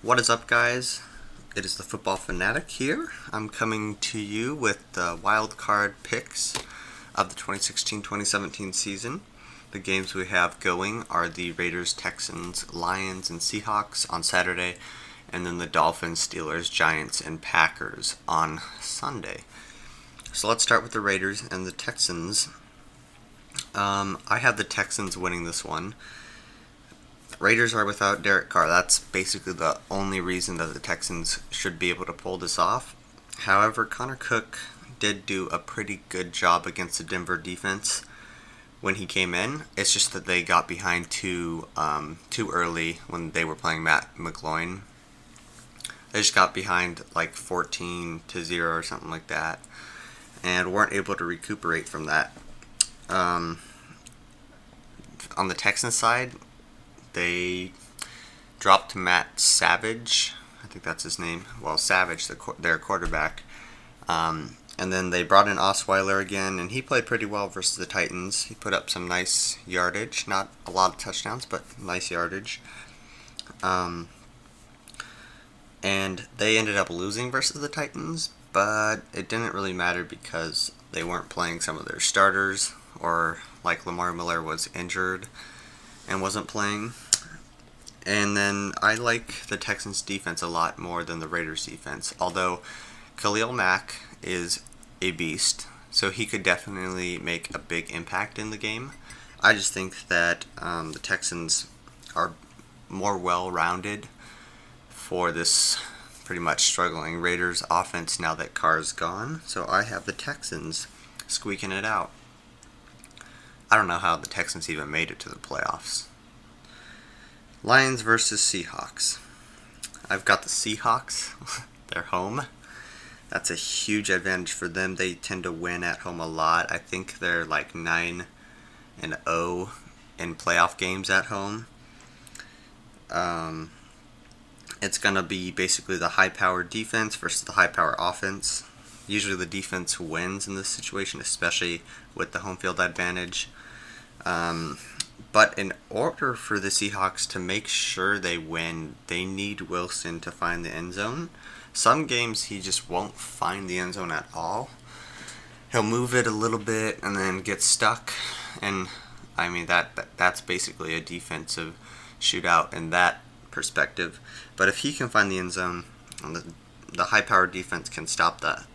What is up, guys? It is the Football Fanatic here. I'm coming to you with the wild card picks of the 2016-2017 season. The games we have going are the Raiders, Texans, Lions, and Seahawks on Saturday, and then the Dolphins, Steelers, Giants, and Packers on Sunday. So let's start with the Raiders and the Texans. I have the Texans winning this one. Raiders are without Derek Carr. That's basically the only reason that the Texans should be able to pull this off. However, Connor Cook did do a pretty good job against the Denver defense when he came in. It's just that they got behind too early when they were playing Matt McGloin. They just got behind like 14-0 or something like that, and weren't able to recuperate from that. On the Texans side, they dropped Matt Savage. I think that's his name. Well, Savage, their quarterback. And then they brought in Osweiler again, and he played pretty well versus the Titans. He put up some nice yardage. Not a lot of touchdowns, but nice yardage. And they ended up losing versus the Titans, but it didn't really matter because they weren't playing some of their starters, or like Lamar Miller was injured and wasn't playing. And then I like the Texans defense a lot more than the Raiders defense, although Khalil Mack is a beast, so he could definitely make a big impact in the game. I just think that the Texans are more well-rounded for this pretty much struggling Raiders offense now that Carr's gone, so I have the Texans squeaking it out. I don't know how the Texans even made it to the playoffs. Lions versus Seahawks. I've got the Seahawks. They're home. That's a huge advantage for them. They tend to win at home a lot. I think they're like 9-0 in playoff games at home. It's going to be basically the high-powered defense versus the high-power offense. Usually the defense wins in this situation, especially with the home field advantage. But in order for the Seahawks to make sure they win, they need Wilson to find the end zone. Some games he just won't find the end zone at all. He'll move it a little bit and then get stuck. And I mean that's basically a defensive shootout in that perspective. But if he can find the end zone, the high-powered defense can stop the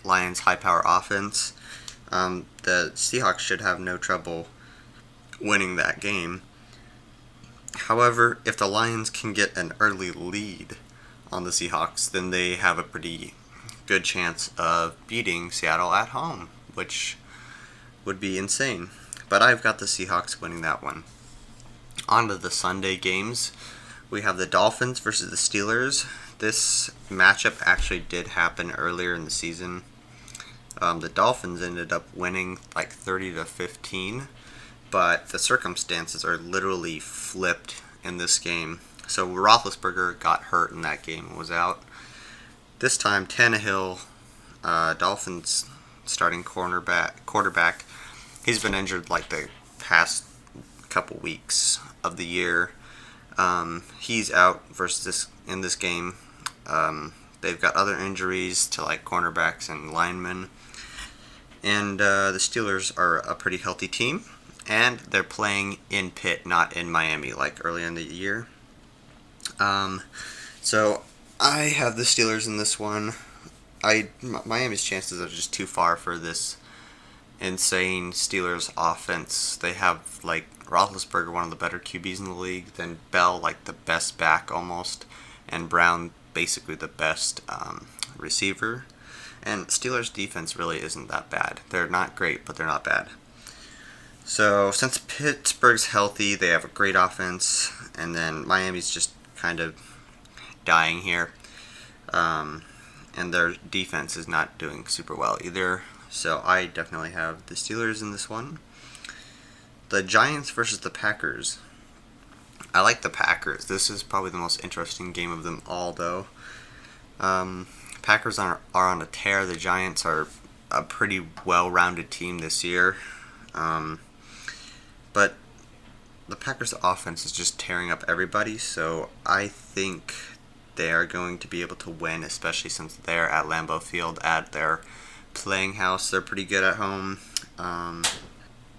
Lions' high-power offense. The Seahawks should have no trouble winning that game. However, if the Lions can get an early lead on the Seahawks, then they have a pretty good chance of beating Seattle at home, which would be insane. But I've got the Seahawks winning that one. On to the Sunday games. We have the Dolphins versus the Steelers. This matchup actually did happen earlier in the season. The Dolphins ended up winning like 30-15. But the circumstances are literally flipped in this game. So Roethlisberger got hurt in that game and was out. This time, Tannehill, Dolphins starting quarterback, he's been injured like the past couple weeks of the year. He's out versus in this game. They've got other injuries to like cornerbacks and linemen. And the Steelers are a pretty healthy team. And they're playing in Pitt, not in Miami, like earlier in the year. So I have the Steelers in this one. Miami's chances are just too far for this insane Steelers offense. They have like Roethlisberger, one of the better QBs in the league, then Bell, like the best back almost, and Brown, basically the best receiver. And Steelers defense really isn't that bad. They're not great, but they're not bad. So, since Pittsburgh's healthy, they have a great offense, and then Miami's just kind of dying here. And their defense is not doing super well either. So, I definitely have the Steelers in this one. The Giants versus the Packers. I like the Packers. This is probably the most interesting game of them all, though. Packers are on a tear. The Giants are a pretty well-rounded team this year. But the Packers offense is just tearing up everybody, so I think they are going to be able to win, especially since they're at Lambeau Field at their playing house. They're pretty good at home.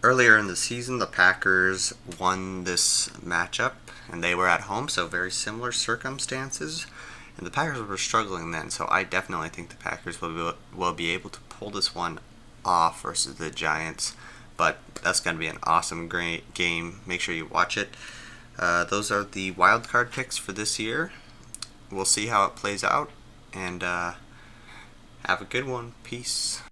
Earlier in the season, the Packers won this matchup, and they were at home, so very similar circumstances. And the Packers were struggling then, so I definitely think the Packers will be able to pull this one off versus the Giants. But that's going to be an awesome, great game. Make sure you watch it. Those are the wild card picks for this year. We'll see how it plays out, and have a good one. Peace.